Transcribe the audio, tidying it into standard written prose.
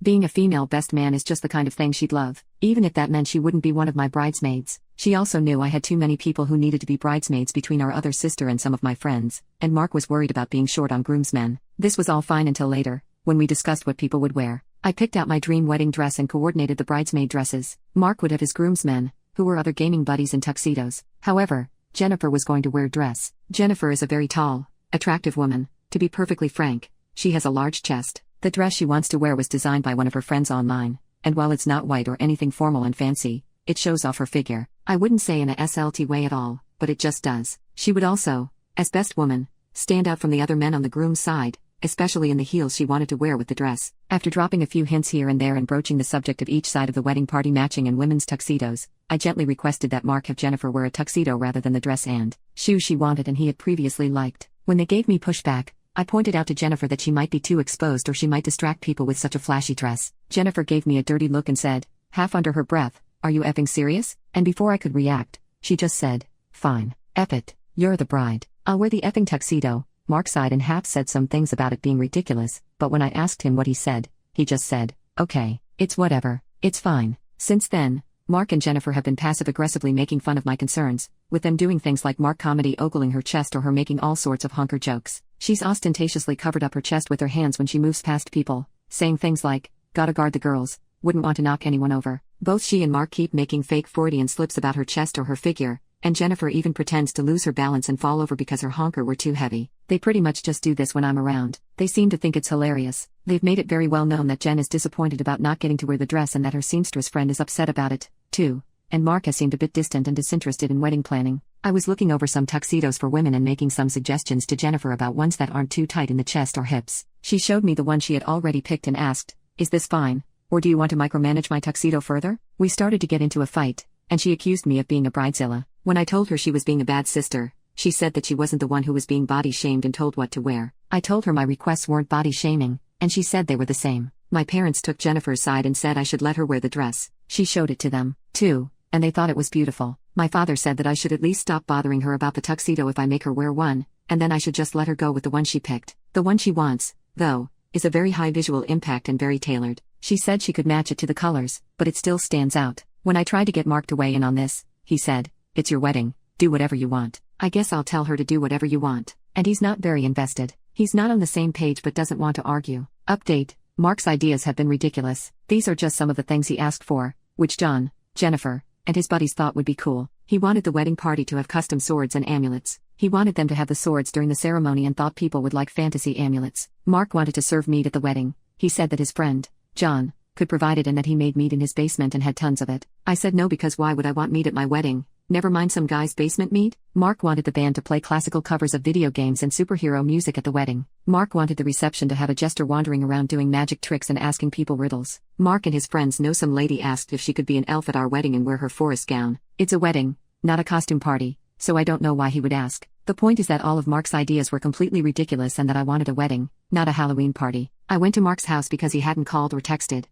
Being a female best man is just the kind of thing she'd love, even if that meant she wouldn't be one of my bridesmaids. She also knew I had too many people who needed to be bridesmaids between our other sister and some of my friends, and Mark was worried about being short on groomsmen. This was all fine until later, when we discussed what people would wear. I picked out my dream wedding dress and coordinated the bridesmaid dresses. Mark would have his groomsmen, who were other gaming buddies, in tuxedos. However, Jennifer was going to wear a dress. Jennifer is a very tall, attractive woman. To be perfectly frank, she has a large chest. The dress she wants to wear was designed by one of her friends online, and while it's not white or anything formal and fancy, it shows off her figure. I wouldn't say in a SLT way at all, but it just does. She would also, as best woman, stand out from the other men on the groom's side, especially in the heels she wanted to wear with the dress. After dropping a few hints here and there and broaching the subject of each side of the wedding party matching in women's tuxedos, I gently requested that Mark have Jennifer wear a tuxedo rather than the dress and shoes she wanted and he had previously liked. When they gave me pushback, I pointed out to Jennifer that she might be too exposed or she might distract people with such a flashy dress. Jennifer gave me a dirty look and said, half under her breath, "Are you effing serious?" And before I could react, she just said, "Fine. Eff it. You're the bride. I'll wear the effing tuxedo." Mark sighed and half said some things about it being ridiculous, but when I asked him what he said, he just said, "Okay, it's whatever. It's fine." Since then, Mark and Jennifer have been passive-aggressively making fun of my concerns, with them doing things like Mark comedy ogling her chest or her making all sorts of honker jokes. She's ostentatiously covered up her chest with her hands when she moves past people, saying things like, "Gotta guard the girls, wouldn't want to knock anyone over." Both she and Mark keep making fake Freudian slips about her chest or her figure, and Jennifer even pretends to lose her balance and fall over because her honker were too heavy. They pretty much just do this when I'm around. They seem to think it's hilarious. They've made it very well known that Jen is disappointed about not getting to wear the dress and that her seamstress friend is upset about it, too. And Mark has seemed a bit distant and disinterested in wedding planning. I was looking over some tuxedos for women and making some suggestions to Jennifer about ones that aren't too tight in the chest or hips. She showed me the one she had already picked and asked, "Is this fine? Or do you want to micromanage my tuxedo further?" We started to get into a fight, and she accused me of being a bridezilla. When I told her she was being a bad sister, she said that she wasn't the one who was being body shamed and told what to wear. I told her my requests weren't body shaming, and she said they were the same. My parents took Jennifer's side and said I should let her wear the dress. She showed it to them, too, and they thought it was beautiful. My father said that I should at least stop bothering her about the tuxedo if I make her wear one, and then I should just let her go with the one she picked. The one she wants, though, is a very high visual impact and very tailored. She said she could match it to the colors, but it still stands out. When I tried to get Mark to weigh in on this, he said, "It's your wedding. Do whatever you want." I guess I'll tell her to do whatever you want. And he's not very invested. He's not on the same page but doesn't want to argue. Update: Mark's ideas have been ridiculous. These are just some of the things he asked for, which John, Jennifer, and his buddies thought would be cool. He wanted the wedding party to have custom swords and amulets. He wanted them to have the swords during the ceremony and thought people would like fantasy amulets. Mark wanted to serve meat at the wedding. He said that his friend, John, could provide it and that he made meat in his basement and had tons of it. I said no because why would I want meat at my wedding? Never mind some guy's basement meat. Mark wanted the band to play classical covers of video games and superhero music at the wedding. Mark wanted the reception to have a jester wandering around doing magic tricks and asking people riddles. Mark and his friends know some lady asked if she could be an elf at our wedding and wear her forest gown. It's a wedding, not a costume party, so I don't know why he would ask. The point is that all of Mark's ideas were completely ridiculous and that I wanted a wedding, not a Halloween party. I went to Mark's house because he hadn't called or texted.